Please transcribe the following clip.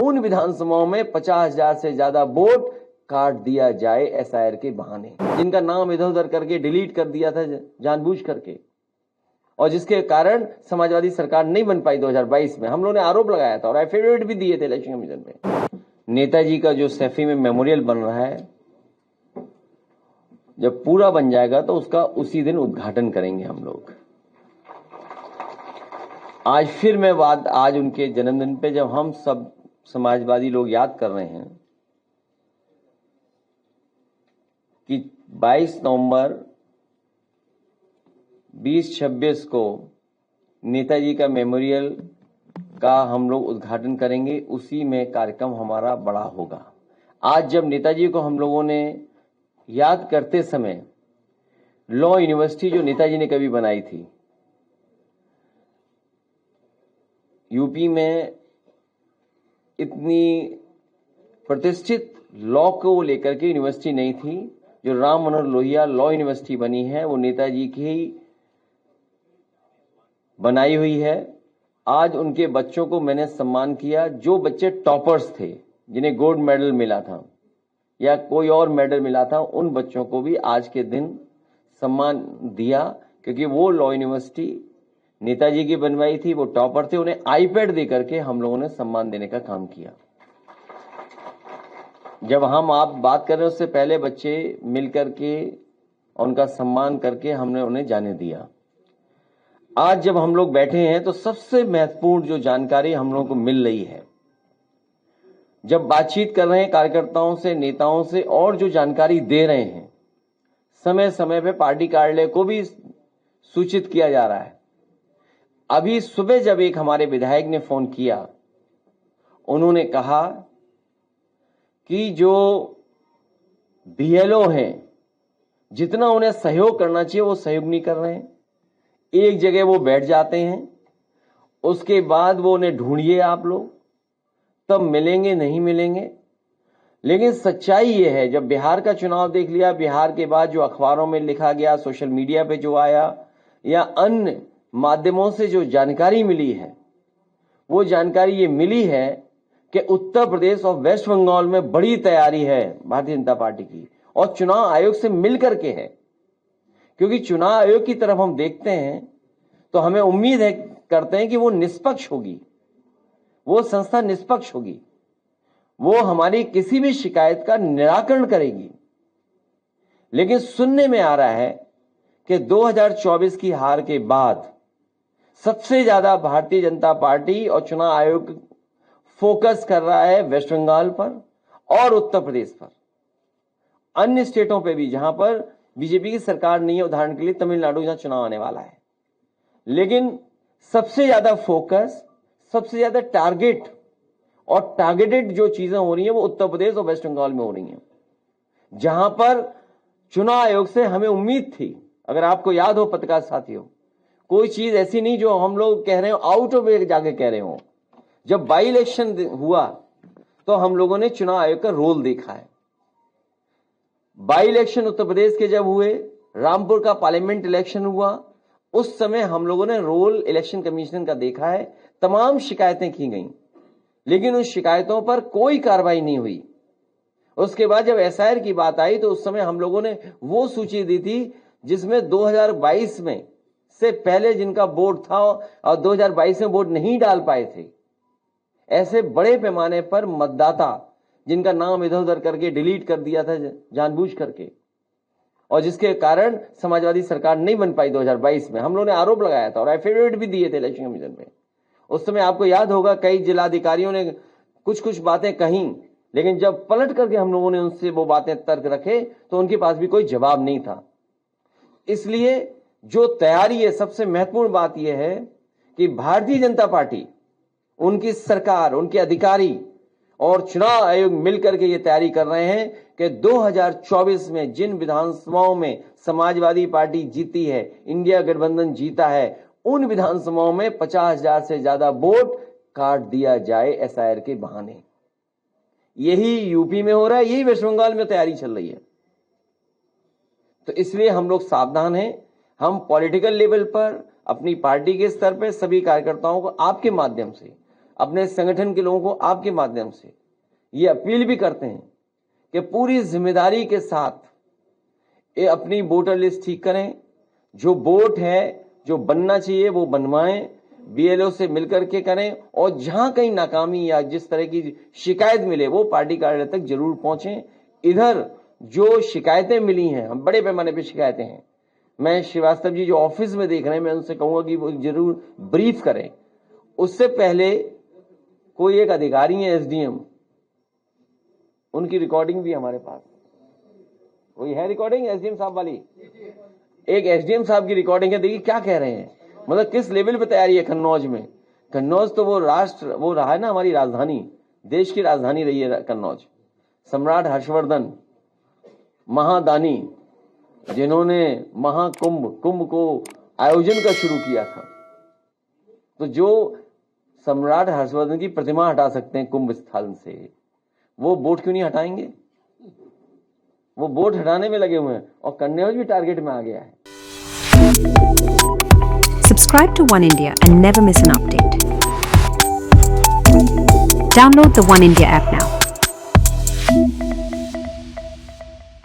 उन विधानसभाओं में 50,000 से ज्यादा वोट काट दिया जाए एसआईआर के बहाने, जिनका नाम इधर उधर करके डिलीट कर दिया था जानबूझ करके, और जिसके कारण समाजवादी सरकार नहीं बन पाई 2022 में। हम लोगों ने आरोप लगाया था और एफिडेविट भी दिए थे इलेक्शन कमीशन में। नेताजी का जो सैफी में मेमोरियल बन रहा है, जब पूरा बन जाएगा तो उसका उसी दिन उद्घाटन करेंगे हम लोग। आज फिर मैं आज उनके जन्मदिन पे जब हम सब समाजवादी लोग याद कर रहे हैं कि 22 नवंबर 2026 को नेताजी का मेमोरियल का हम लोग उद्घाटन करेंगे, उसी में कार्यक्रम हमारा बड़ा होगा। आज जब नेताजी को हम लोगों ने याद करते समय लॉ यूनिवर्सिटी जो नेताजी ने कभी बनाई थी, यूपी में इतनी प्रतिष्ठित लॉ को लेकर के यूनिवर्सिटी नहीं थी, जो राम मनोहर लोहिया लॉ यूनिवर्सिटी बनी है वो नेताजी की ही बनाई हुई है। आज उनके बच्चों को मैंने सम्मान किया, जो बच्चे टॉपर्स थे, जिन्हें गोल्ड मेडल मिला था या कोई और मेडल मिला था, उन बच्चों को भी आज के दिन सम्मान दिया, क्योंकि वो लॉ यूनिवर्सिटी नेताजी की बनवाई थी, वो टॉपर थे। उन्हें आईपैड दे करके हम लोगों ने सम्मान देने का काम किया। जब हम आप बात कर रहे हैं उससे पहले बच्चे मिलकर के उनका सम्मान करके हमने उन्हें जाने दिया। आज जब हम लोग बैठे हैं तो सबसे महत्वपूर्ण जो जानकारी हम लोगों को मिल रही है, जब बातचीत कर रहे हैं कार्यकर्ताओं से, नेताओं से, और जो जानकारी दे रहे हैं, समय समय पे पार्टी कार्यालय को भी सूचित किया जा रहा है। अभी सुबह जब एक हमारे विधायक ने फोन किया, उन्होंने कहा कि जो बीएलओ हैं, जितना उन्हें सहयोग करना चाहिए वो सहयोग नहीं कर रहे हैं। एक जगह वो बैठ जाते हैं, उसके बाद वो उन्हें ढूंढिए आप लोग, तब मिलेंगे, नहीं मिलेंगे। लेकिन सच्चाई ये है, जब बिहार का चुनाव देख लिया, बिहार के बाद जो अखबारों में लिखा गया, सोशल मीडिया पे जो आया, या अन्य माध्यमों से जो जानकारी मिली है, वो जानकारी ये मिली है कि उत्तर प्रदेश और वेस्ट बंगाल में बड़ी तैयारी है भारतीय जनता पार्टी की, और चुनाव आयोग से मिलकर के है। क्योंकि चुनाव आयोग की तरफ हम देखते हैं तो हमें उम्मीद है, करते हैं कि वो निष्पक्ष होगी, वो संस्था निष्पक्ष होगी, वो हमारी किसी भी शिकायत का निराकरण करेगी। लेकिन सुनने में आ रहा है कि 2024 की हार के बाद सबसे ज्यादा भारतीय जनता पार्टी और चुनाव आयोग फोकस कर रहा है वेस्ट बंगाल पर और उत्तर प्रदेश पर, अन्य स्टेटों पे भी जहां पर बीजेपी की सरकार नहीं है, उदाहरण के लिए तमिलनाडु जहां चुनाव आने वाला है। लेकिन सबसे ज्यादा फोकस, सबसे ज्यादा टारगेट और टारगेटेड जो चीजें हो रही हैं वो उत्तर प्रदेश और वेस्ट बंगाल में हो रही हैं, जहां पर चुनाव आयोग से हमें उम्मीद थी। अगर आपको याद हो पत्रकार साथियों, कोई चीज ऐसी नहीं जो हम लोग कह रहे हो आउट ऑफ वे जाके कह रहे हो। जब बाई इलेक्शन हुआ तो हम लोगों ने चुनाव आयोग का रोल देखा है। बाई इलेक्शन उत्तर प्रदेश के जब हुए, रामपुर का पार्लियामेंट इलेक्शन हुआ, उस समय हम लोगों ने रोल इलेक्शन कमीशन का देखा है। तमाम शिकायतें की गई, लेकिन उन शिकायतों पर कोई कार्रवाई नहीं हुई। उसके बाद जब एसआईआर की बात आई तो उस समय हम लोगों ने वो सूची दी थी जिसमें 2022 में से पहले जिनका वोट था और 2022 में वोट नहीं डाल पाए थे, ऐसे बड़े पैमाने पर मतदाता जिनका नाम इधर उधर करके डिलीट कर दिया था जानबूझ करके, और जिसके कारण समाजवादी सरकार नहीं बन पाई 2022 में। हम लोगों ने आरोप लगाया था और एफिडेविट भी दिए थे इलेक्शन कमीशन में। उस समय आपको याद होगा कई जिलाधिकारियों ने कुछ बातें कही, लेकिन जब पलट करके हम लोगों ने उनसे वो बातें तर्क रखे तो उनके पास भी कोई जवाब नहीं था। इसलिए जो तैयारी है, सबसे महत्वपूर्ण बात यह है कि भारतीय जनता पार्टी, उनकी सरकार, उनके अधिकारी और चुनाव आयोग मिलकर के ये तैयारी कर रहे हैं कि 2024 में जिन विधानसभाओं में समाजवादी पार्टी जीती है, इंडिया गठबंधन जीता है, उन विधानसभाओं में 50,000 से ज्यादा वोट काट दिया जाए एसआईआर के बहाने। यही यूपी में हो रहा है, यही वेस्ट बंगाल में तैयारी चल रही है। तो इसलिए हम लोग सावधान हैं। हम पॉलिटिकल लेवल पर, अपनी पार्टी के स्तर पर सभी कार्यकर्ताओं को आपके माध्यम से अपने संगठन के लोगों को आपके माध्यम से ये अपील भी करते हैं कि पूरी जिम्मेदारी के साथ ये अपनी वोटर लिस्ट ठीक करें। जो वोट है, जो बनना चाहिए वो बनवाएं, बीएलओ से मिलकर के करें, और जहां कहीं नाकामी या जिस तरह की शिकायत मिले वो पार्टी कार्यालय तक जरूर पहुंचें। इधर जो शिकायतें मिली हैं, हम बड़े पैमाने पे शिकायतें हैं, मैं श्रीवास्तव जी जो ऑफिस में देख रहे हैं, मैं उनसे कहूंगा कि वो जरूर ब्रीफ करें। उससे पहले कोई एक अधिकारी है एसडीएम, उनकी रिकॉर्डिंग भी हमारे पास, कोई है रिकॉर्डिंग एसडीएम साहब वाली? एक एसडीएम साहब की रिकॉर्डिंग है, देखिए क्या कह रहे हैं, मतलब किस लेवल पे तैयारी है कन्नौज में। कन्नौज तो वो रहा है ना, हमारी राजधानी, देश की राजधानी रही है कन्नौज। सम्राट हर्षवर्धन महादानी, जिन्होंने कुंभ को आयोजन का शुरू किया था, तो जो सम्राट हर्षवर्धन की प्रतिमा हटा सकते हैं कुंभ स्थल से, वो बोट क्यों नहीं हटाएंगे? वो बोट हटाने में लगे हुए हैं, और कन्नौज भी टारगेट में आ गया है। Subscribe to One India and never miss an update. Download the One India app now.